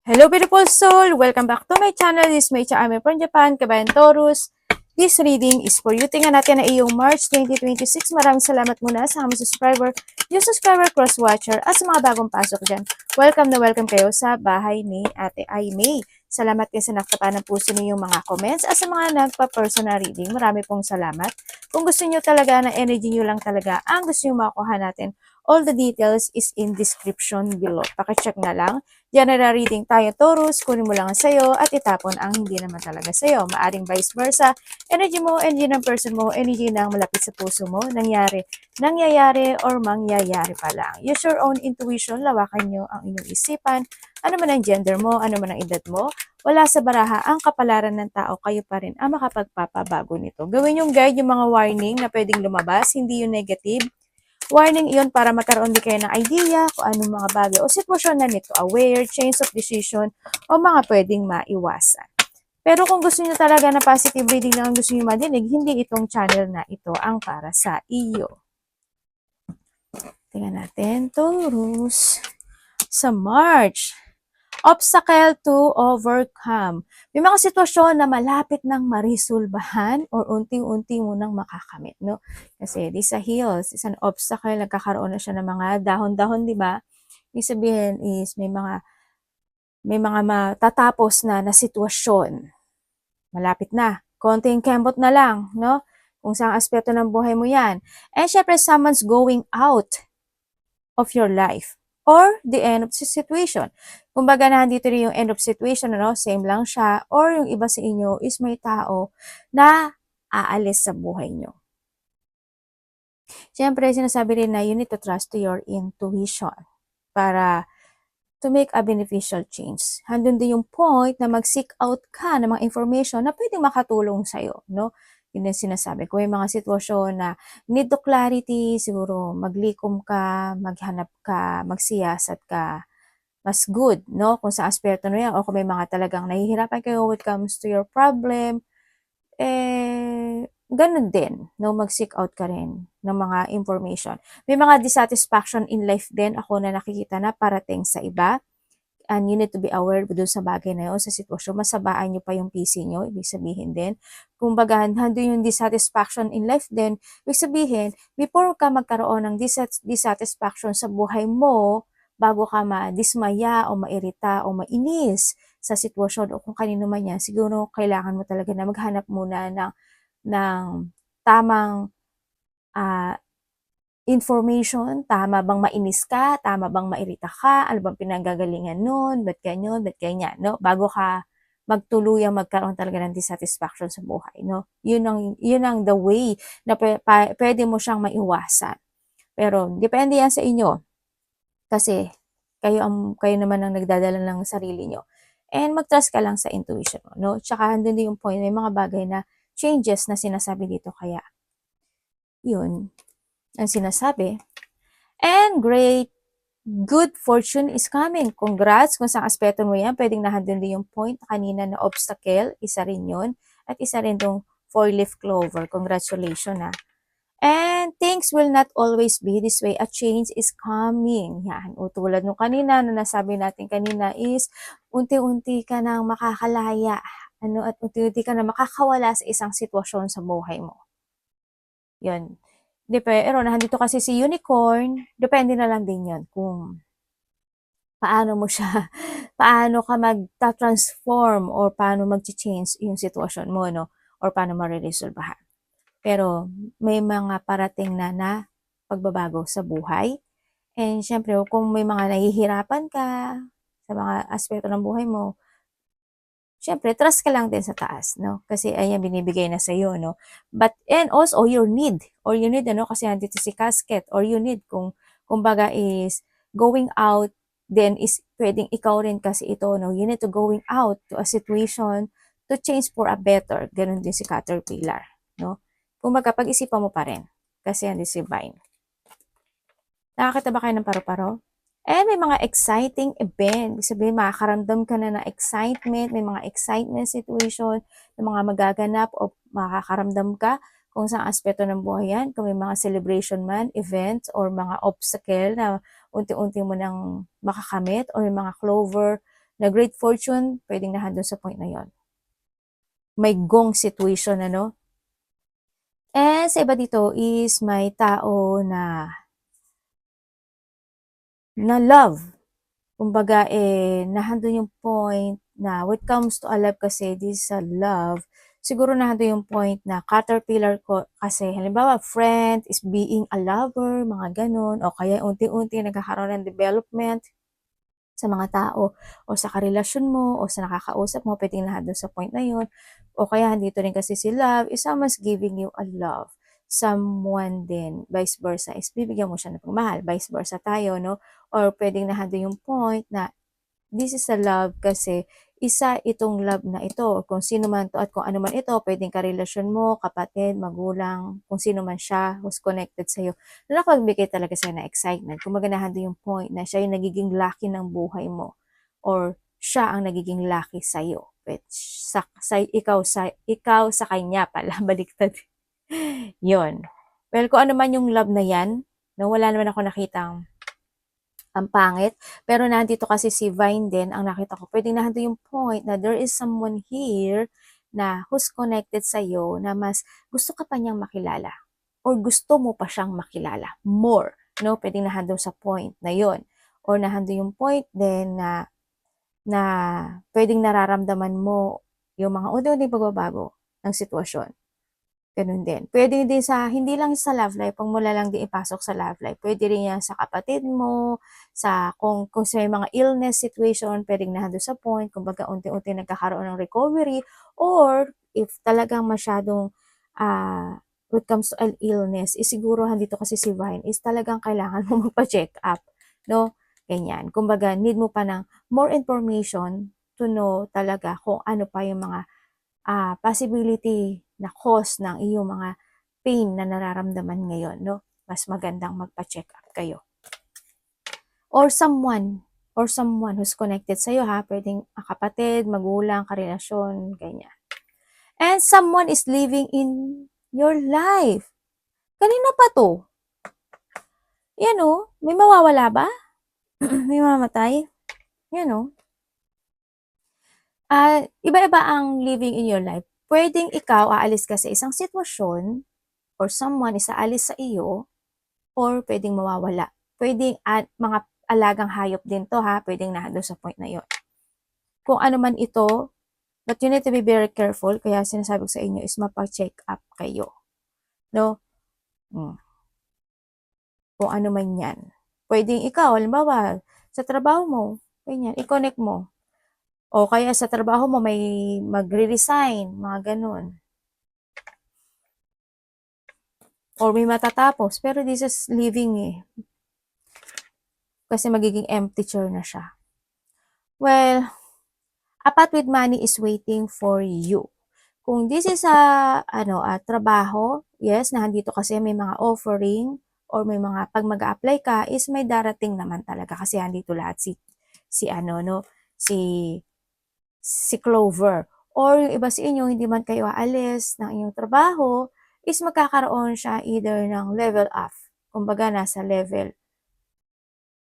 Hello beautiful soul! Welcome back to my channel. This is Meicha Ame from Japan, Kabayan Taurus. This reading is for you. Tingnan natin na iyong March 2026. Maraming salamat muna sa aming subscriber, new subscriber, cross-watcher, at sa mga bagong pasok dyan. Welcome na welcome kayo sa bahay ni Ate Aimee. Salamat din sa nakatapa ng puso ninyong mga comments at sa mga nagpa-personal reading. Marami pong salamat. Kung gusto nyo talaga na energy nyo lang talaga ang gusto nyo makuha natin, all the details is in description below. Pakicheck na lang. General reading tayo, Taurus, kunin mo lang ang sayo at itapon ang hindi naman talaga sayo. Maaring vice versa, energy mo, energy ng person mo, energy ng malapit sa puso mo, nangyayari or mangyayari pa lang. Use your own intuition, lawakan nyo ang inyong isipan, ano man ang gender mo, ano man ang edad mo, wala sa baraha ang kapalaran ng tao, kayo pa rin ang makapagpapabago nito. Gawin yung guide, yung mga warning na pwedeng lumabas, hindi yung negative. Warning iyon para magkaroon din kayo ng idea kung anong mga bagay o sitwasyon na nito aware, change of decision, o mga pwedeng maiwasan. Pero kung gusto niyo talaga na positive reading lang ang gusto niyo madinig, hindi itong channel na ito ang para sa iyo. Tingnan natin, Taurus. Sa March, obstacle to overcome. May mga sitwasyon na malapit nang marisulbahan or unti-unti mo nang makakamit, no? Kasi this a hills, is an obstacle, nagkakaroon na siya ng mga dahon-dahon, di ba? Ibig sabihin is may mga matatapos na sitwasyon. Malapit na. Konting kembot na lang, no? Kung saan aspeto ng buhay mo yan. And syempre, someone's going out of your life or the end of the situation. Kumbaga nandito rin yung end of situation, ano? Same lang siya. Or yung iba sa inyo is may tao na aalis sa buhay nyo. Siyempre, sinasabi rin na you need to trust to your intuition para to make a beneficial change. Handun din yung point na mag-seek out ka ng mga information na pwedeng makatulong sa'yo, no? Yun yung sinasabi. Kung may mga sitwasyon na need to clarity, siguro maglikom ka, maghanap ka, magsiyasat ka, mas good, no? Kung sa aspeto na yan, o kung may mga talagang nahihirapan kayo when it comes to your problem, ganun din, no? Mag-seek out ka rin ng mga information. May mga dissatisfaction in life din ako na nakikita na parating sa iba. And you need to be aware doon sa bagay na yun, sa sitwasyon, masabaan nyo pa yung PC nyo, ibig sabihin din. Kung baga, handun yung dissatisfaction in life din, ibig sabihin, before ka magkaroon ng dissatisfaction sa buhay mo, bago ka madismaya o mairita o mainis sa sitwasyon o kung kanino man yan, siguro kailangan mo talaga na maghanap muna ng tamang information, tama bang mainis ka, tama bang mairita ka, ano bang pinanggagalingan nun, ba't ganyan, no? Bago ka magtuluyang magkaroon talaga ng dissatisfaction sa buhay, no? Yun ang the way na pwede mo siyang maiwasan. Pero depende yan sa inyo. Kasi kayo naman ang nagdadala ng sarili nyo. And mag-trust ka lang sa intuition mo, no? Tsaka andun din yung point, may mga bagay na changes na sinasabi dito, kaya yun ang sinasabi. And great good fortune is coming. Congrats kung saan aspeto mo yan. Pwedeng nahandun din yung point kanina na obstacle. Isa rin yun. At isa rin tong 4-leaf clover. Congratulations na. And things will not always be this way. A change is coming. Yan. O tulad nung kanina, na nasabi natin kanina is unti-unti ka nang makakalaya. At unti-unti ka na makakawala sa isang sitwasyon sa buhay mo. Yun. Pero nandito kasi si unicorn, depende na lang din yun kung paano mo siya, paano ka mag-transform or paano mag-change yung sitwasyon mo, no? Or paano mariresolbahan. Pero may mga parating na pagbabago sa buhay. And syempre, kung may mga nahihirapan ka sa mga aspeto ng buhay mo, syempre, trust ka lang din sa taas, no? Kasi ayan, binibigay na sa iyo, no? But, and also, your need, ano, kasi nandito si casket, or you need, kung baga is going out, then is pwedeng ikaw rin kasi ito, no? You need to going out to a situation to change for a better. Ganun din si caterpillar, no? Kung baga, pag-isipan mo pa rin, kasi yan is divine. Nakakita ba kayo ng paro-paro? And may mga exciting event. Ibig sabihin, makakaramdam ka na ng excitement, may mga excitement situation, may mga magaganap o makakaramdam ka kung saan aspeto ng buhay yan. Kung may mga celebration man, events, or mga obstacle na unti-unti mo nang makakamit, or may mga clover na great fortune, pwedeng nandun sa point na yon. May gong situation, ano? And sa iba dito is may tao na love. Kumbaga, nandun yung point na when it comes to a love kasi, this is a love, siguro nandun yung point na caterpillar ko kasi, halimbawa, friend is being a lover, mga ganun, o kaya unti-unti nagkakaroon ng development sa mga tao o sa karelasyon mo o sa nakakausap mo, pwedeng nandun sa point na yun. O kaya dito rin kasi si love is someone's giving you a love. Someone din, vice versa, is bibigyan mo siya ng pagmahal. Vice versa tayo, no? Or pwedeng nandun yung point na this is a love kasi isa itong love na ito. Kung sino man to at kung ano man ito, pwedeng karelasyon mo, kapatid, magulang, kung sino man siya who's connected sa'yo. Nakapagbigay talaga sa'yo ng excitement. Kung maganahan din yung point na siya yung nagiging lucky ng buhay mo or siya ang nagiging lucky sa'yo. Ikaw sa kanya pala, baliktad. Yon. Well, kung ano man yung love na yan, no, wala naman ako nakitang ang pangit. Pero nandito kasi si Vine din, ang nakita ko, pwedeng nandito yung point na there is someone here na who's connected sa'yo na mas gusto ka pa niyang makilala or gusto mo pa siyang makilala more. No? Pwedeng nandito sa point na yon. Or nandito yung point din na pwedeng nararamdaman mo yung mga unti-unting pagbabago ng sitwasyon. Ganun din. Pwede din sa, hindi lang sa love life, pag mula lang din ipasok sa love life. Pwede rin yan sa kapatid mo, kung sa mga illness situation, pwedeng nandun sa point, kumbaga unti-unti nagkakaroon ng recovery, or if talagang masyadong, when it comes to an illness, siguro dito kasi si Vine, is talagang kailangan mo magpa-check up, no? Ganyan. Kumbaga, need mo pa ng more information to know talaga kung ano pa yung mga possibility na cause ng iyong mga pain na nararamdaman ngayon, no? Mas magandang magpa-check up kayo. Or someone who's connected sa'yo, ha? Pwedeng kapatid, magulang, karelasyon, ganyan. And someone is living in your life. Kanina pa to? Yan, oh. May mawawala ba? May mamatay? Yan, oh. Iba-iba ang living in your life. Pwedeng ikaw aalis ka sa isang sitwasyon or someone is aalis sa iyo or pwedeng mawawala. Pwedeng mga alagang hayop din to, ha. Pwedeng nandun sa point na yon. Kung ano man ito, but you need to be very careful. Kaya sinasabi ko sa inyo is mapa-check up kayo. No? Kung ano man yan. Pwedeng ikaw, halimbawa, sa trabaho mo, ganyan, i-connect mo. O kaya sa trabaho mo may magre-resign, mga ganun. Or may matatapos, pero this is living eh. Kasi magiging empty chair na siya. Well, a path with money is waiting for you. Kung this is a trabaho, yes, nandito kasi may mga offering or may mga pag mag-apply ka is may darating naman talaga kasi nandito lahat si Clover. Or yung iba sa inyo, hindi man kayo aalis ng inyong trabaho, is magkakaroon siya either ng level up. Kumbaga, nasa level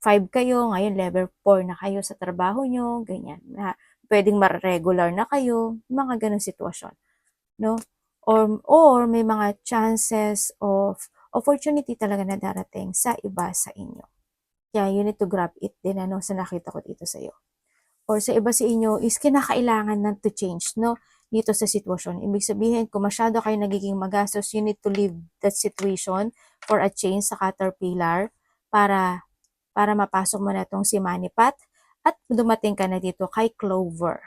5 kayo, ngayon level 4 na kayo sa trabaho nyo, ganyan. Na, pwedeng ma-regular na kayo, mga ganong sitwasyon. No? Or may mga chances of opportunity talaga na darating sa iba sa inyo. Kaya you need to grab it din sa nakita ko dito sa iyo. Or sa iba sa inyo is kinakailangan na to change, no? Dito sa sitwasyon. Ibig sabihin, kung masyado kayo nagiging magastos, you need to leave that situation for a change sa Caterpillar para mapasok mo na itong si Manipat at dumating ka na dito kay Clover.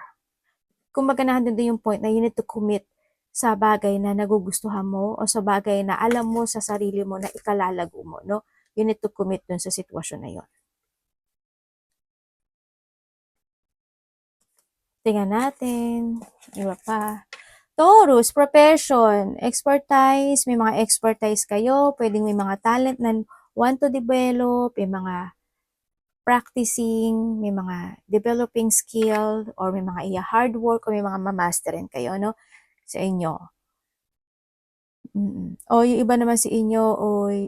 Kung maganahan din yung point na you need to commit sa bagay na nagugustuhan mo o sa bagay na alam mo sa sarili mo na ikalalago mo, no? You need to commit dun sa sitwasyon na yon. Tingnan natin. Iba pa. Taurus, profession, expertise, may mga expertise kayo, pwedeng may mga talent na want to develop, may mga practicing, may mga developing skill, or may mga hard work, o may mga mamasterin kayo, no? Sa inyo. O yung iba naman sa inyo,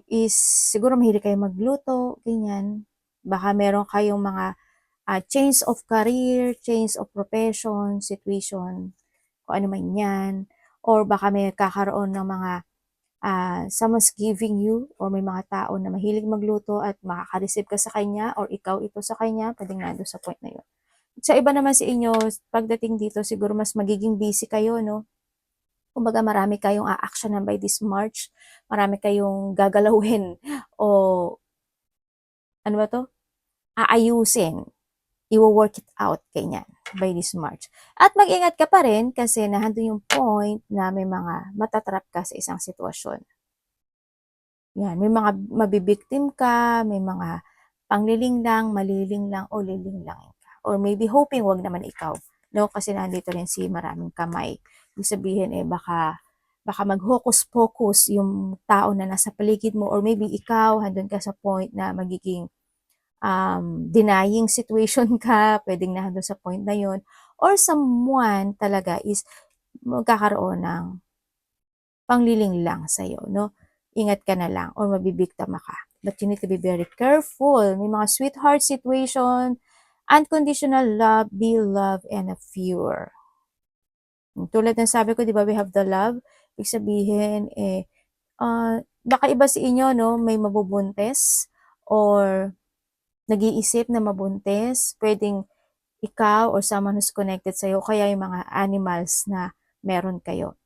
is siguro mahilig kayo magluto, ganyan. Baka meron kayong mga change of career, change of profession, situation, kung ano man yan. Or baka may kakaroon ng mga someone's giving you or may mga tao na mahilig magluto at makaka-receive ka sa kanya or ikaw ito sa kanya, pwedeng nandun sa point na yun. Sa iba naman sa inyo, pagdating dito, siguro mas magiging busy kayo, no? Kumbaga marami kayong a-actionan by this March, marami kayong gagalawin o ano ba to? Aayusin, i-work it out, ganyan, by this March. At mag-ingat ka pa rin kasi nandun yung point na may mga matatrap ka sa isang sitwasyon. Yan, may mga mabibiktim ka, may mga panglilinglang, malilinglang o lilinglangin ka. Or maybe hoping wag naman ikaw. No, kasi nandito rin si maraming kamay. Ibig sabihin baka mag-hocus-pocus yung tao na nasa paligid mo or maybe ikaw handun ka sa point na magiging denying situation ka, pwedeng nandun sa point na yon or someone talaga is magkakaroon ng panglilinglang sa'yo, no? Ingat ka na lang or mabibiktima ka. But you need to be very careful. May mga sweetheart situation, unconditional love, be love, and a pure. Tulad ng sabi ko, di ba, we have the love. Ibig sabihin, baka iba sa inyo, no, may mabubuntes or nag-iisip na mabuntes. Pwedeng ikaw or someone who's connected sa'yo, kaya yung mga animals na meron kayo.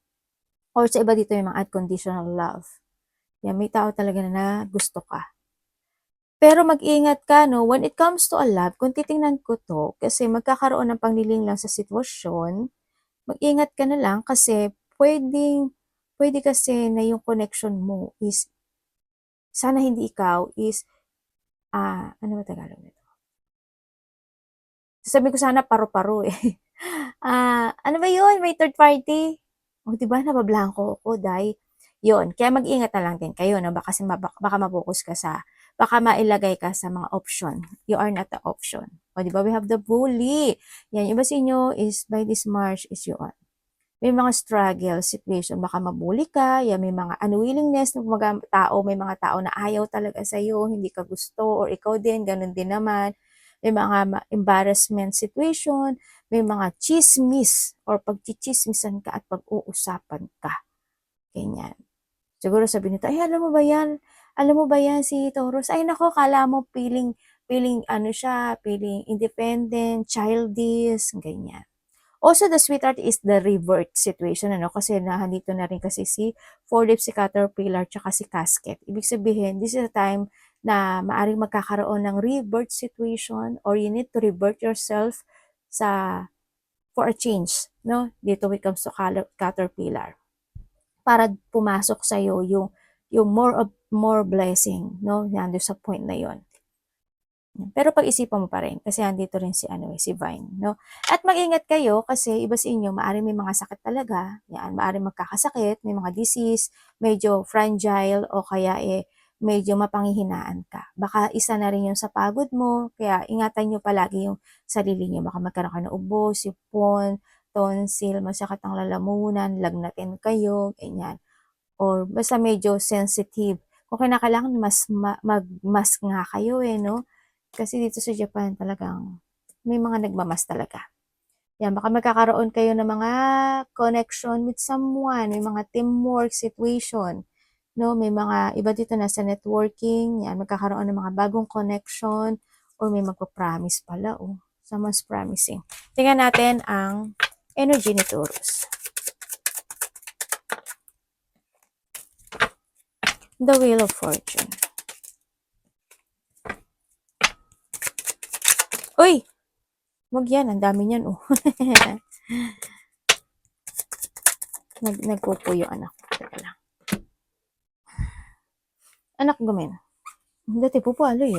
Or sa iba dito yung mga unconditional love. Yan, may tao talaga na gusto ka. Pero mag-ingat ka, no? When it comes to a love, kung titingnan ko to, kasi magkakaroon ng panglilinglang sa sitwasyon, mag-ingat ka na lang kasi pwede kasi na yung connection mo is, sana hindi ikaw is, ano ba Tagalog nito? Sabi ko sana paru-paro eh. Ano ba yun? May third party? O, diba? Nabablanko ako, dahil yun. Kaya mag-ingat na lang din kayo, no? Baka mapokus ka baka mailagay ka sa mga option. You are not the option. O, diba? We have the bully. Yan, iba sa inyo is, by this March is yun. May mga struggle situation, baka mabully ka, yan, may mga unwillingness ng mga tao, may mga tao na ayaw talaga sa'yo, hindi ka gusto, or ikaw din, ganun din naman. May mga embarrassment situation, may mga chismis or pagchichismisan ka at pag-uusapan ka. Ganyan. Siguro sabi nito, ay alam mo ba yan? Alam mo ba yan si Taurus? Ay nako, kala mo feeling ano siya, feeling independent, childish, ganyan. Also, the sweetheart is the revert situation, ano? Kasi nandito na rin kasi si four-leaf, si caterpillar, tsaka si casket. Ibig sabihin, this is a time na maaring magkakaroon ng revert situation or you need to revert yourself for a change, no? Dito when it comes to caterpillar. Para pumasok sa'yo yung more blessing, no? Nandito sa point na yon. Pero pag-isipan mo pa rin kasi andito rin si Vine, no? At mag-ingat kayo kasi iba sa inyo maaring may mga sakit talaga, yan, maaring magkakasakit, may mga disease, medyo fragile o kaya medyo mapanghihinaan ka. Baka isa na rin yung sa pagod mo, kaya ingatan nyo palagi yung sarili nyo. Baka magkaroon ka ng ubo, sipon, tonsil, masakit ang lalamunan, lagnatin kayo, ganyan. Or basta medyo sensitive. Kung kinakailangan mag-mask nga kayo no? Kasi dito sa Japan talagang may mga nagmamas talaga. Yan, baka magkakaroon kayo ng mga connection with someone, may mga teamwork situation, no? May mga iba dito na sa networking, yan, magkakaroon ng mga bagong connection or may magpa-promise pala, someone's promising. Tingnan natin ang energy ni Taurus. The Wheel of Fortune. Uy! Wag yan, ang dami niyan, Nagpupo yung anak ko. Teka lang. Anak gumin. Dati po aloy,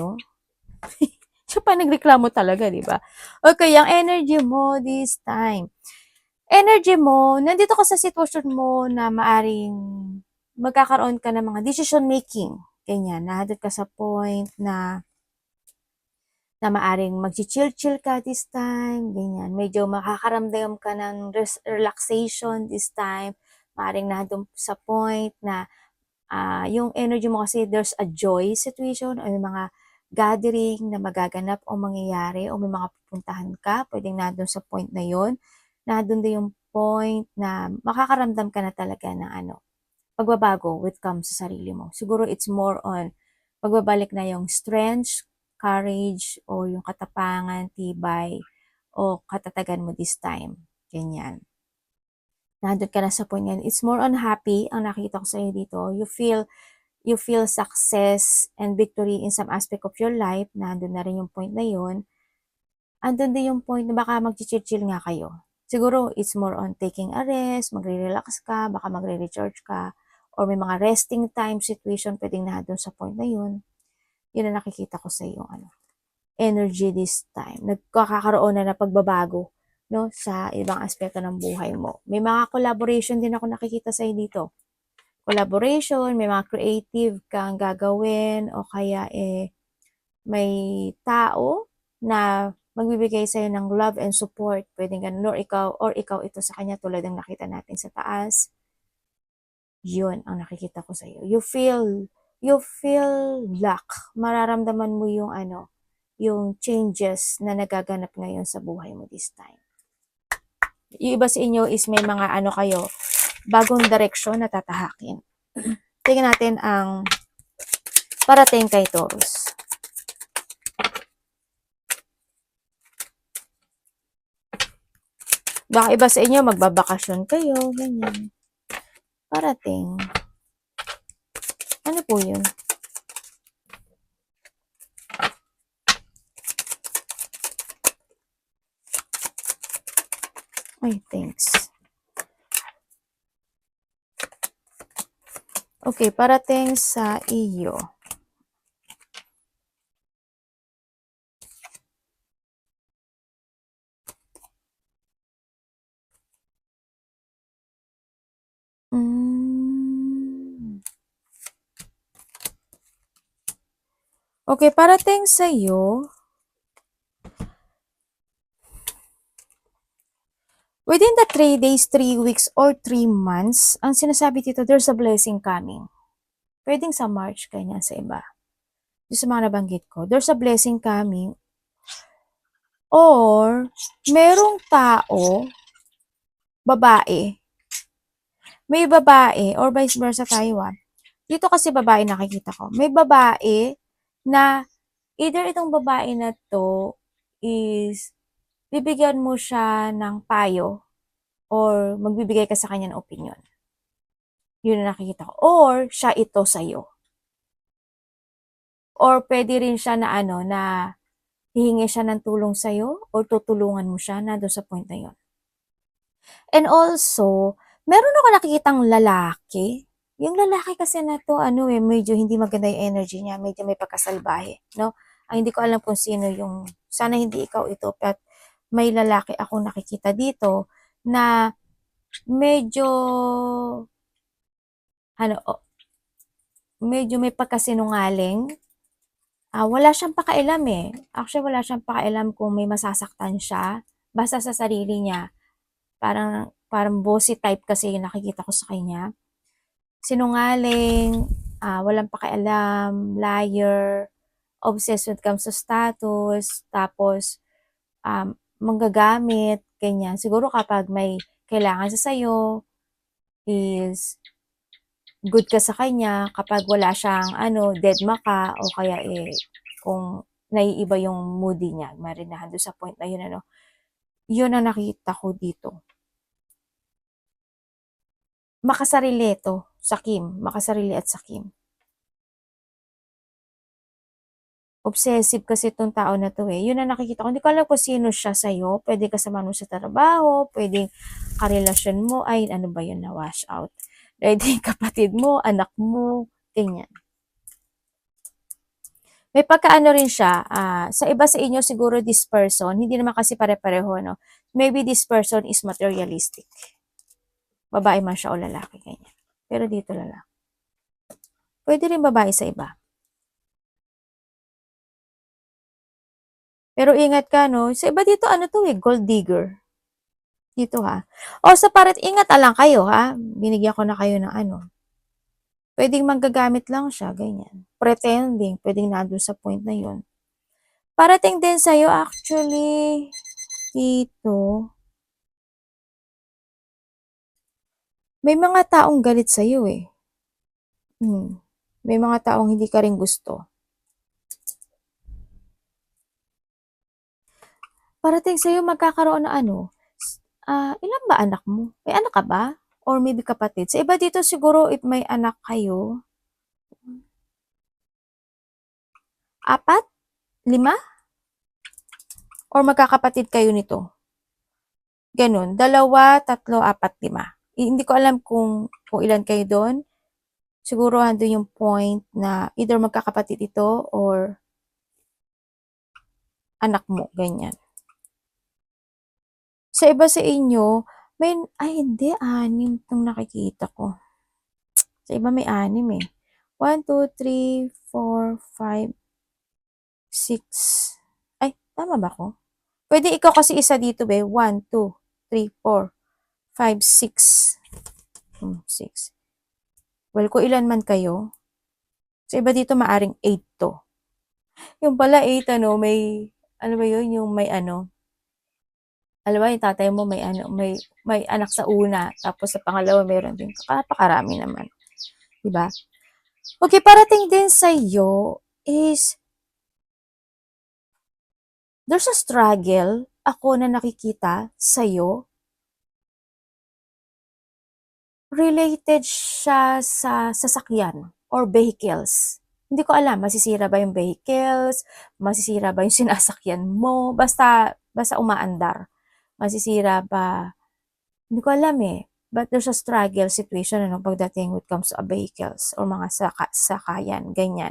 Siya pa nagreklamo talaga, di ba? Okay, ang energy mo this time. Energy mo, nandito ka sa sitwasyon mo na maaring magkakaroon ka ng mga decision making. Ganyan, nandito ka sa point na maaring mag-chill-chill ka this time, ganyan. Medyo makakaramdam ka ng relaxation this time. Maaring nandun sa point na yung energy mo kasi there's a joy situation o yung mga gathering na magaganap o mangyayari o may mga pupuntahan ka, pwedeng nandun sa point na yon, nandun din yung point na makakaramdam ka na talaga ng pagbabago with comes sa sarili mo. Siguro it's more on pagbabalik na yung strength, courage, o yung katapangan, tibay, o katatagan mo this time. Ganyan. Nandun ka na sa point yan. It's more on happy ang nakita ko sa'yo dito. You feel success and victory in some aspect of your life. Nandun na rin yung point na yun. Andun din yung point na baka mag-chill nga kayo. Siguro, it's more on taking a rest, magre-relax ka, baka magre-recharge ka, or may mga resting time situation, pwedeng nandun sa point na yun. Yun ang nakikita ko sa iyo, energy this time. Nagkakaroon na pagbabago, no, sa ibang aspeto ng buhay mo. May mga collaboration din ako nakikita sa iyo dito. Collaboration, may mga creative kang gagawin, o kaya may tao na magbibigay sa'yo ng love and support. Pwedeng ganun, or ikaw ito sa kanya, tulad ng nakita natin sa taas. Yun ang nakikita ko sa'yo. You feel luck. Mararamdaman mo yung yung changes na nagaganap ngayon sa buhay mo this time. Yung iba sa inyo is may mga kayo, bagong direksyon na tatahakin. Tingnan natin ang parating kay Taurus. Baka iba sa inyo, magbabakasyon kayo, ganyan. Parating. Ano po yun? Ay, thanks. Okay, parating sa iyo. Okay, parating sa iyo. Within the 3 days, 3 weeks, or 3 months, ang sinasabi dito, there's a blessing coming. Pwedeng sa March, ganyan sa iba. Yung sa mga nabanggit ko, there's a blessing coming. Or, merong tao, babae. May babae, or vice versa tayo Dito kasi babae nakikita ko. May babae na, either itong babae na to is, bibigyan mo siya ng payo or magbibigay ka sa kanya ng opinion. Yun ang nakikita ko. Or, siya ito sa'yo. Or, pwede rin siya na na hihingi siya ng tulong sa'yo or tutulungan mo siya na doon sa point na yun. And also, meron ako nakikitang lalaki. Yung lalaki kasi na to, medyo hindi maganda yung energy niya. Medyo may pagkasalbahe, no? Ang hindi ko alam kung sino yung, sana hindi ikaw ito, but may lalaki akong nakikita dito na medyo medyo may pagkasinungaling. Wala siyang pakailam Actually, wala siyang pakailam kung may masasaktan siya. Basta sa sarili niya. Parang bossy type kasi yung nakikita ko sa kanya. Sinungaling, walang pakialam, liar, obsessed when it comes to status, tapos manggagamit, ganyan. Siguro kapag may kailangan sa sayo, is good ka sa kanya. Kapag wala siyang deadma ka, o kaya kung naiiba yung moody niya, marinahan doon sa point na yun, yun ang nakita ko dito. Makasarili to sa Kim, makasarili at sa Kim. Obsessive kasi itong tao na to Yun ang nakikita ko. Hindi ko alam kung sino siya sa'yo. Pwede kasama mo sa trabaho, pwedeng karelasyon mo, ay ano ba yun na wash out. Pwedeng kapatid mo, anak mo, ganyan. May pagkaano rin siya, sa iba sa inyo siguro this person, hindi naman kasi pare-pareho, no? Maybe this person is materialistic. Babae man siya o lalaki, ganyan. Pero dito lalaki. Pwede rin babae sa iba. Pero ingat ka, no? Sa iba dito, gold digger. Dito, ha? O, sa parat, ingat lang kayo, ha? Binigyan ko na kayo ng Pwedeng manggagamit lang siya, ganyan. Pretending, pwedeng nandun sa point na yun. Parating din sa'yo, actually, dito, may mga taong galit sa'yo eh. May mga taong hindi ka rin gusto. Parating sa'yo, magkakaroon na ano, ilan ba anak mo? May anak ka ba? Or maybe kapatid? Sa iba dito siguro, if may anak kayo, 4? 5? Or magkakapatid kayo nito? Ganun. 2, 3, 4, 5. Hindi ko alam kung ilan kayo doon. Siguro andun yung point na either magkakapatid ito or anak mo, ganyan. Sa iba sa inyo, hindi, 6 itong nakikita ko. Sa iba may 6 eh. 1, 2, 3, 4, 5, 6. Ay, tama ba ko? Pwede ikaw kasi isa dito be. 1, 2, 3, 4, 5, 6. 6. Well, kung ilan man kayo, sa iba dito maaring 8 to. Yung pala 8, ano ba yun, yung may alam ba yung tatay mo may anak sa una, tapos sa pangalawa meron din. Napakarami naman. Diba? Okay, parating din sa iyo is, there's a struggle ako na nakikita sa iyo. Related siya sa sasakyan or vehicles. Hindi ko alam, masisira ba yung vehicles, masisira ba yung sinasakyan mo, basta umaandar. Masisira ba, hindi ko alam eh. But there's a struggle situation pagdating when it comes to vehicles or mga sakayan, ganyan.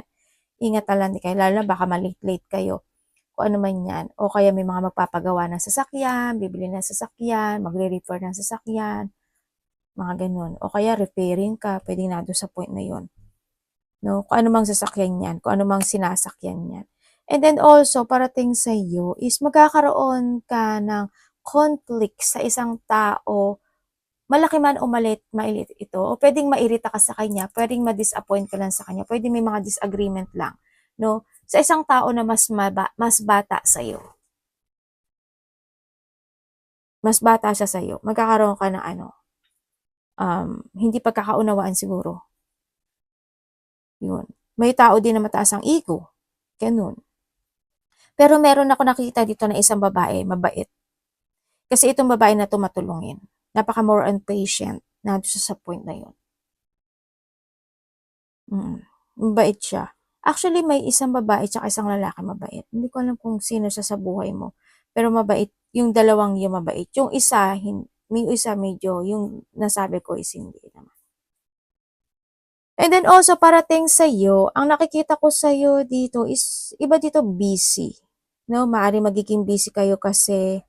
Ingat lang kayo, lalo na baka malate kayo. Kung ano man yan. O kaya may mga magpapagawa ng sasakyan, bibili ng sasakyan, magre-repair ng sasakyan, mga ganun. O kaya repairing ka, pwedeng na doon sa point na yun. No? Kung ano mang sasakyan yan, kung ano mang sinasakyan yan. And then also, parating sa iyo is magkakaroon ka ng conflict sa isang tao, malaki man o maliit ito, o pwedeng mairita ka sa kanya, pwedeng ma-disappoint ka lang sa kanya, pwedeng may mga disagreement lang, no? Sa isang tao na mas bata sa iyo. Mas bata siya sa iyo. Magkakaroon ka ng hindi pagkakaunawaan siguro. Yun. May tao din na mataas ang ego. Ganun. Pero meron ako nakita dito na isang babae, mabait. Kasi itong babae na to matulungin. Napaka more on patient. Nandito sa point na yun. Mabait siya. Actually, may isang babae tsaka isang lalaki mabait. Hindi ko alam kung sino siya sa buhay mo. Pero mabait. Yung dalawang yung mabait. Yung isa, may isa medyo, yung nasabi ko is hindi naman. And then also, parating sa'yo, ang nakikita ko sa'yo dito is, iba dito busy. No? Maaaring magiging busy kayo kasi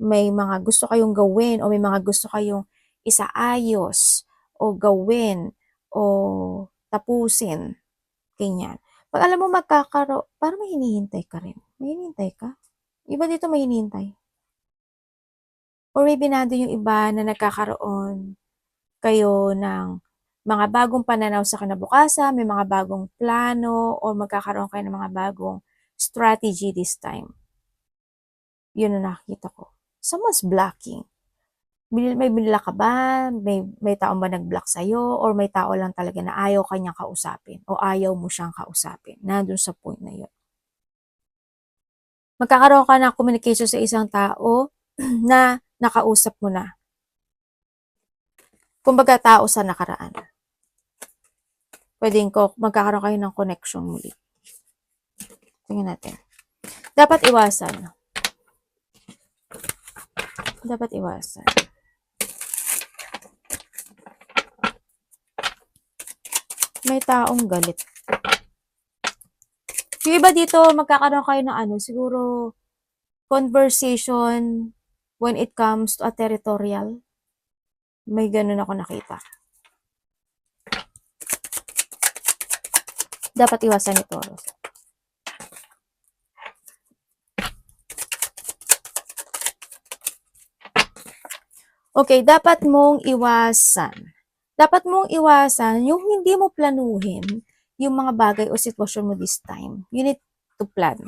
may mga gusto kayong gawin o may mga gusto kayong isaayos o gawin o tapusin. Ganyan. Pag alam mo parang may hinihintay ka rin. May hinihintay ka? Iba dito may hinihintay. Or maybe nandun yung iba na nagkakaroon kayo ng mga bagong pananaw sa kinabukasan, may mga bagong plano, o magkakaroon kayo ng mga bagong strategy this time. Yun ang nakikita ko. Someone's blocking. May binila ka ba? May taong ba nag-block sa'yo? Or may tao lang talaga na ayaw kanyang kausapin? O ayaw mo siyang kausapin? Nandun sa point na yun. Magkakaroon ka ng communication sa isang tao na nakausap mo na. Kumbaga tao sa nakaraan. Pwedeng magkakaroon kayo ng connection muli. Tingnan natin. Dapat iwasan. Dapat iwasan. May taong galit. Yung iba dito, magkakaroon kayo ng siguro, conversation when it comes to a territorial. May ganun ako nakita. Dapat iwasan ito. Okay, dapat mong iwasan. Dapat mong iwasan yung hindi mo planuhin yung mga bagay o sitwasyon mo this time. You need to plan.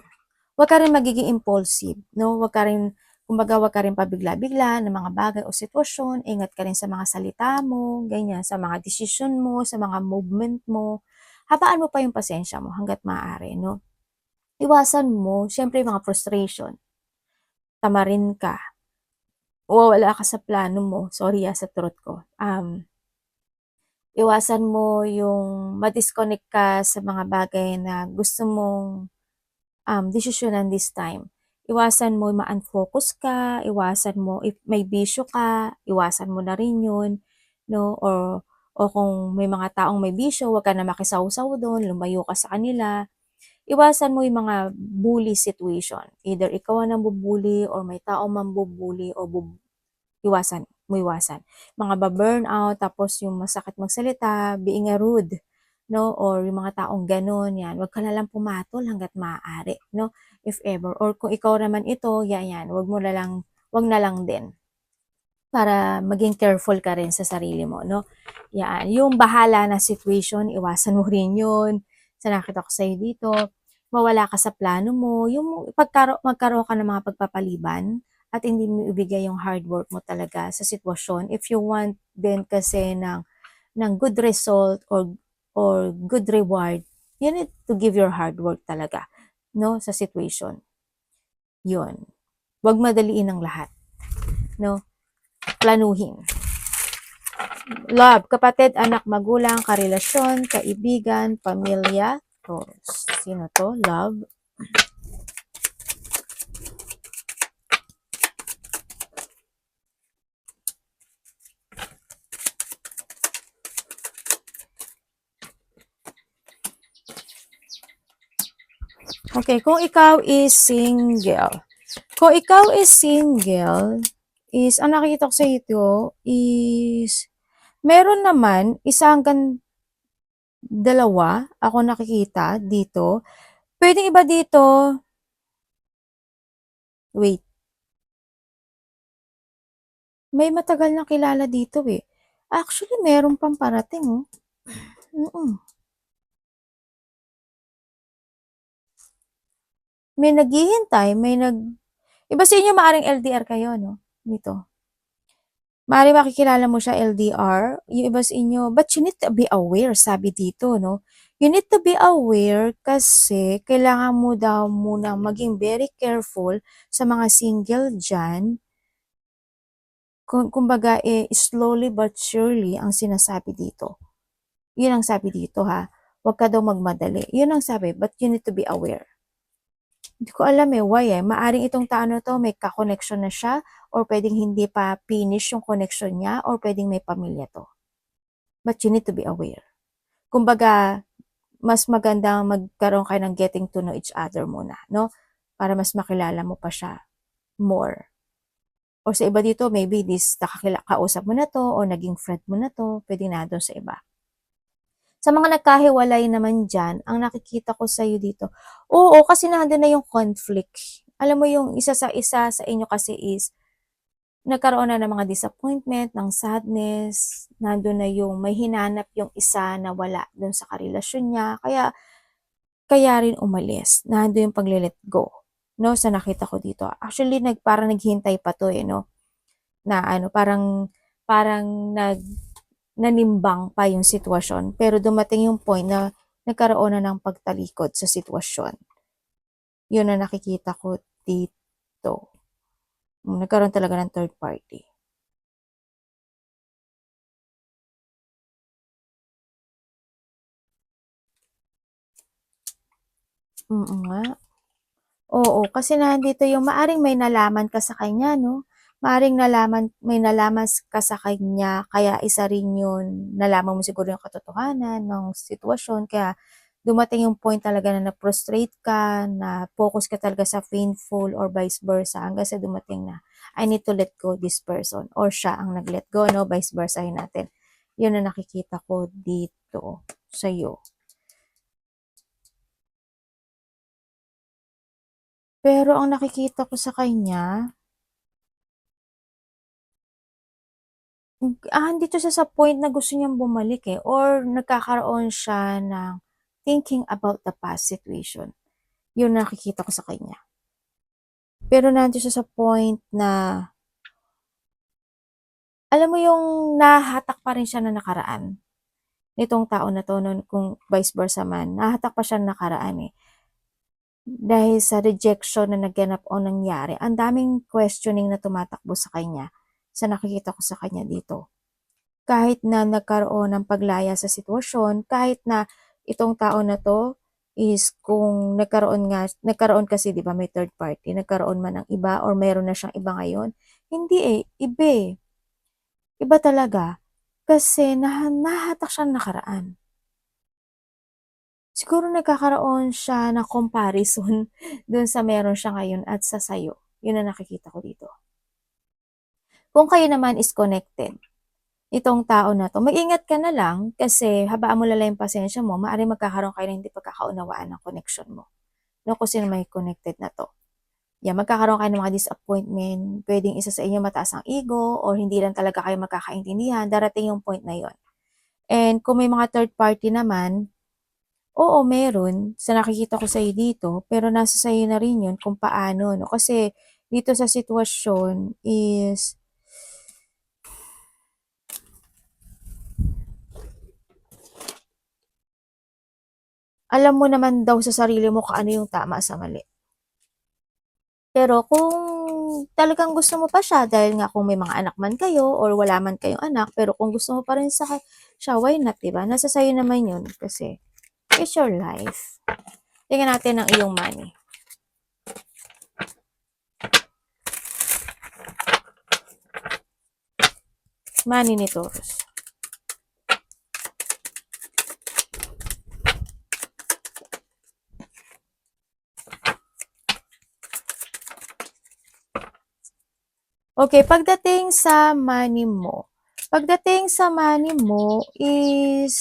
Huwag ka rin magiging impulsive, no? Huwag ka rin, kumbaga, huwag ka rin pabigla-bigla ng mga bagay o sitwasyon. Ingat ka rin sa mga salita mo, ganyan, sa mga desisyon mo, sa mga movement mo. Habaan mo pa yung pasensya mo hanggat maaari, no? Iwasan mo, syempre, yung mga frustration. Tamarin ka. Wala ka sa plano mo. Sorry sa truth ko. Iwasan mo yung ma-disconnect ka sa mga bagay na gusto mong desisyonan this time. Iwasan mo ma-unfocus ka, iwasan mo if may bisyo ka, iwasan mo na rin yun, no? O kung may mga taong may bisyo, wag ka na makisawsaw doon, lumayo ka sa kanila. Iwasan mo yung mga bully situation. Either ikaw ang nambubuli or may tao mambubuli o iwasan. Mga ba-burnout, tapos yung masakit magsalita, being a rude, no? Or yung mga taong ganon, yan. Huwag ka na lang pumatol hanggat maaari, no? If ever. Or kung ikaw naman ito, yan. Huwag na lang din. Para maging careful ka rin sa sarili mo, no? Yan. Yung bahala na situation, iwasan mo rin yun. Sa nakita ko sa'yo dito, mawala ka sa plano mo, yung magkaroon ka ng mga pagpapaliban, at hindi mo ibigay yung hard work mo talaga sa sitwasyon. If you want din kasi ng good result or good reward, you need to give your hard work talaga, no, sa situation. Yun. Huwag madaliin ang lahat, no? Planuhin. Love, kapatid, anak, magulang, karelasyon, kaibigan, pamilya. Sino to? Love. Okay, kung ikaw is single. Kung ikaw is single, ang nakikita ko sa ito is, meron naman, isa hanggang dalawa, ako nakikita dito. Pwedeng iba dito, wait, may matagal na kilala dito eh. Actually, meron pang parating oh. May naghihintay, iba sa inyo maaring LDR kayo, no? Dito. Maaaring makikilala mo siya LDR, yung iba sa inyo, but you need to be aware, sabi dito, no? You need to be aware kasi kailangan mo daw muna maging very careful sa mga single dyan. Kumbaga, slowly but surely ang sinasabi dito. Yun ang sabi dito, ha? Huwag ka daw magmadali. Yun ang sabi, but you need to be aware. Hindi ko alam why Maaring itong tao na to may ka-connection na siya or pwedeng hindi pa finish yung connection niya or pwedeng may pamilya to. But you need to be aware. Kumbaga, mas maganda magkaroon kayo ng getting to know each other muna, no? Para mas makilala mo pa siya more. Or sa iba dito, maybe kausap mo na to or naging friend mo na to, pwede na doon sa iba. Sa mga nagkahiwalay naman dyan, ang nakikita ko sa iyo dito, oo, kasi nandun na yung conflict. Alam mo yung isa sa inyo kasi is, nagkaroon na ng mga disappointment, ng sadness, nandun na yung may hinanap yung isa na wala dun sa karelasyon niya, kaya rin umalis. Nandun yung pagle-let go, no, sa nakita ko dito. Actually, parang naghihintay pa to no, na parang nanimbang pa yung sitwasyon. Pero dumating yung point na nagkaroon na ng pagtalikod sa sitwasyon. Yun na nakikita ko dito. Nagkaroon talaga ng third party. Nga. Oo, kasi nandito yung maaring may nalaman ka sa kanya, no? May nalaman ka sa kanya, kaya isa rin yun, nalaman mo siguro yung katotohanan ng sitwasyon, kaya dumating yung point talaga na na-frustrate ka, na focus ka talaga sa painful or vice versa, hanggang sa dumating na, I need to let go this person, or siya ang nag-let go, no? Vice versa yun natin. Yun na nakikita ko dito sa'yo. Pero ang nakikita ko sa kanya, Dito siya sa point na gusto niyang bumalik, eh, or nagkakaroon siya ng thinking about the past situation. Yun nakikita ko sa kanya. Pero nandiyan siya sa point na, alam mo yung nahahatak pa rin siya ng nakaraan nitong tao na 'to 'no, kung vice versa man, nahahatak pa siya ng nakaraan, eh. Dahil sa rejection na naganap o nangyari, ang daming questioning na tumatakbo sa kanya, sa nakikita ko sa kanya dito. Kahit na nagkaroon ng paglaya sa sitwasyon, kahit na itong tao na 'to is kung nagkaroon kasi 'di ba may third party, nagkaroon man ng iba or meron na siyang iba ngayon, hindi, eh, iba, eh. Iba talaga. Kasi nahahatak siya ng nakaraan. Siguro nagkakaroon siya ng comparison dun sa meron siya ngayon at sa sa'yo. Yun ang nakikita ko dito. Kung kayo naman is connected, itong tao na 'to, mag-ingat ka na lang kasi habaan mo na lang yung pasensya mo, maaaring magkakaroon kayo ng hindi pagkakaunawaan ng connection mo, 'no, kung sino may connected na 'to. Yan, magkakaroon kayo ng mga disappointment, puwedeng isa sa inyo mataas ang ego or hindi lang talaga kayo magkakaintindihan, darating yung point na yun. And kung may mga third party naman, oo, meron sa nakikita ko sa'yo dito, pero nasa sa'yo na rin yun kung paano 'no, kasi dito sa sitwasyon is alam mo naman daw sa sarili mo kung ano yung tama sa mali. Pero kung talagang gusto mo pa siya dahil nga kung may mga anak man kayo or wala man kayong anak, pero kung gusto mo pa rin siya, why not, 'di ba? Nasa sa'yo naman 'yun kasi it's your life. Tingnan natin ang iyong money. Money ni Taurus. Okay, pagdating sa money mo is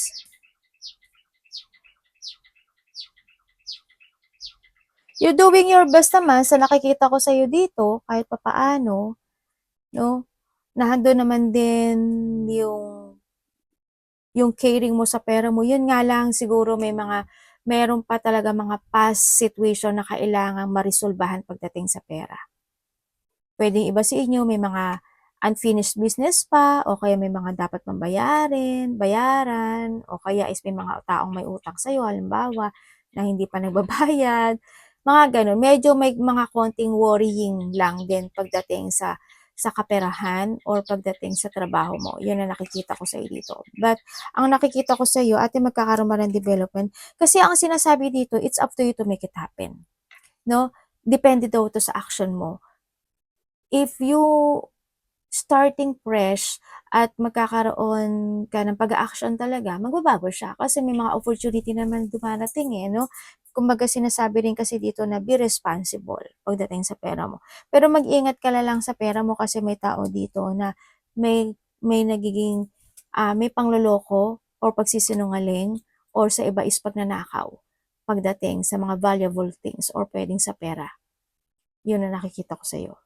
you're doing your best naman sa nakikita ko sa'yo dito kahit papaano, 'no? Nando'n naman din yung caring mo sa pera mo. Yun nga lang siguro meron pa talaga mga past situation na kailangang maresolbahan pagdating sa pera. Puwedeng iba sa inyo may mga unfinished business pa o kaya may mga dapat pang bayaran o kaya is may mga taong may utang sa'yo halimbawa na hindi pa nagbabayad, mga gano'n. Medyo may mga konting worrying lang din pagdating sa kaperahan or pagdating sa trabaho mo. 'Yun ang nakikita ko sa'yo dito. But ang nakikita ko sa'yo, ate, magkakaroon ba ng development? Kasi ang sinasabi dito, it's up to you to make it happen, 'no? Depende daw 'to sa action mo. If you starting fresh at magkakaroon ka ng pag-a-action talaga, magbabago siya kasi may mga opportunity naman dumarating, eh, 'no? Kumbaga sinasabi rin kasi dito na be responsible pagdating sa pera mo. Pero mag-ingat ka na lang sa pera mo kasi may tao dito na may nagiging, may pangloloko or pagsisinungaling or sa iba is pagnanakaw pagdating sa mga valuable things or puwedeng sa pera. 'Yun ang nakikita ko sa'yo.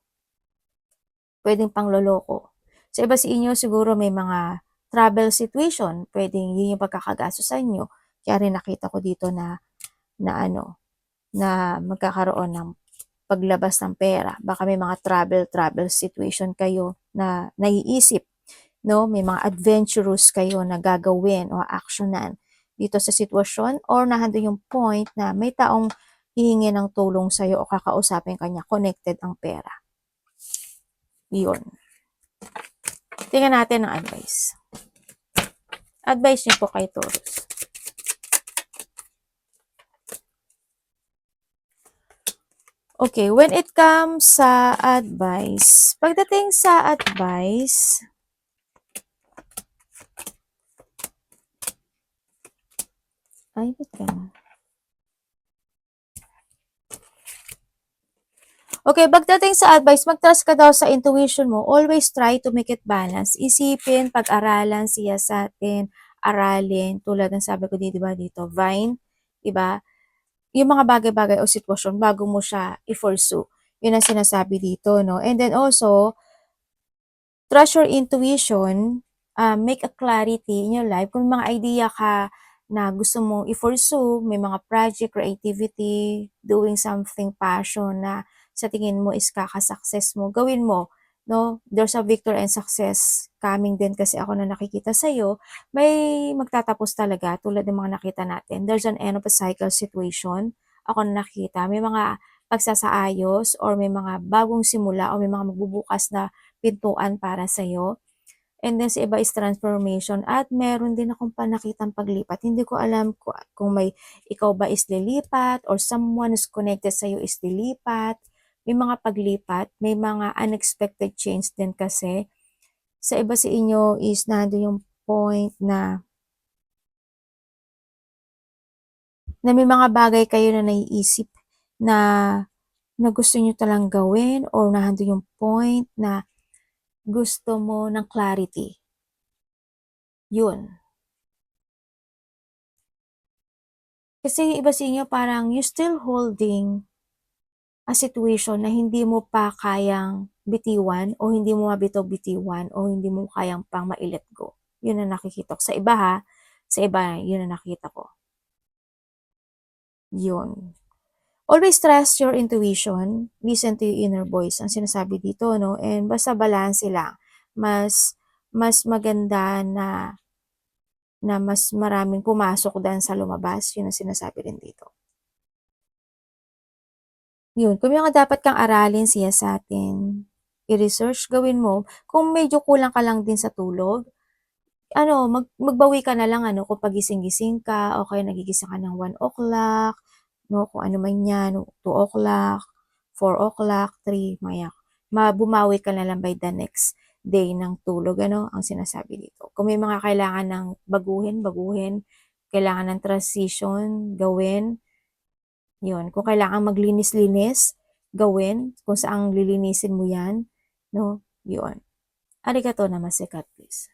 Puwedeng pangloloko. Sa iba sa inyo siguro may mga travel situation, puwedeng yun yung pagkakagastusan niyo. Kaya rin nakita ko dito na magkakaroon ng paglabas ng pera. Baka may mga travel situation kayo na naiisip, 'no? May mga adventurous kayo na gagawin o aaksiyunan dito sa sitwasyon or nandun yung point na may taong hihingi ng tulong sa'yo o kakausapin ka niya, connected ang pera. Yun. Tingnan natin ang advice. Advice niyo po kay Taurus. Okay, when it comes sa advice, pagdating sa advice, ay, ba't ganun? Okay, pagdating sa advice, mag-trust ka daw sa intuition mo. Always try to make it balance. Isipin, pag-aralan, siyasatin, aralin. Tulad ng sabi ko di ba dito, Vine, di ba? Yung mga bagay-bagay o sitwasyon bago mo siya i-pursue. Yun ang sinasabi dito, no? And then also, Trust your intuition, make a clarity in your life. Kung may mga idea ka na gusto mong i-pursue, may mga project, creativity, doing something passion na sa tingin mo is kaka-success mo, gawin mo, no? There's a victory and success coming din kasi ako na nakikita sa'yo. May magtatapos talaga tulad ng mga nakita natin. There's an end of a cycle situation. Ako na nakikita. May mga pagsasaayos or may mga bagong simula o may mga magbubukas na pintuan para sa'yo. And then sa iba is transformation at meron din akong nakitang paglipat. Hindi ko alam kung may ikaw ba is lilipat or someone is connected sa'yo is lilipat. May mga paglipat, may mga unexpected change din kasi. Sa iba sa inyo is nandun yung point na may mga bagay kayo na naiisip na gusto nyo talang gawin or nandun yung point na gusto mo ng clarity. Yun. Kasi yung iba sa inyo parang you still holding a situation na hindi mo pa kayang bitiwan o hindi mo mabitaw-bitiwan o hindi mo kayang pang ma-let go. Yun ang nakikita ko. Sa iba ha, sa iba, yun ang nakita ko. Yun. Always trust your intuition, listen to your inner voice, ang sinasabi dito, no? And basta balance lang. Mas maganda na mas maraming pumasok dan sa lumabas, yun ang sinasabi rin dito. Yun, kung may mga dapat kang aralin siya sa atin, i-research, gawin mo. Kung medyo kulang ka lang din sa tulog, magbawi ka na lang, kung pagising-gising ka, o kaya nagigising ka ng 1 o'clock, no, kung ano man yan, 2 o'clock, 4 o'clock, 3, bumawi ka na lang by the next day ng tulog, ang sinasabi dito. Kung may mga kailangan ng baguhin, kailangan ng transition, gawin, yun, kung kailangan maglinis-linis, gawin, kung saang lilinisin mo yan, no, yun. Arigato namaste, God bless.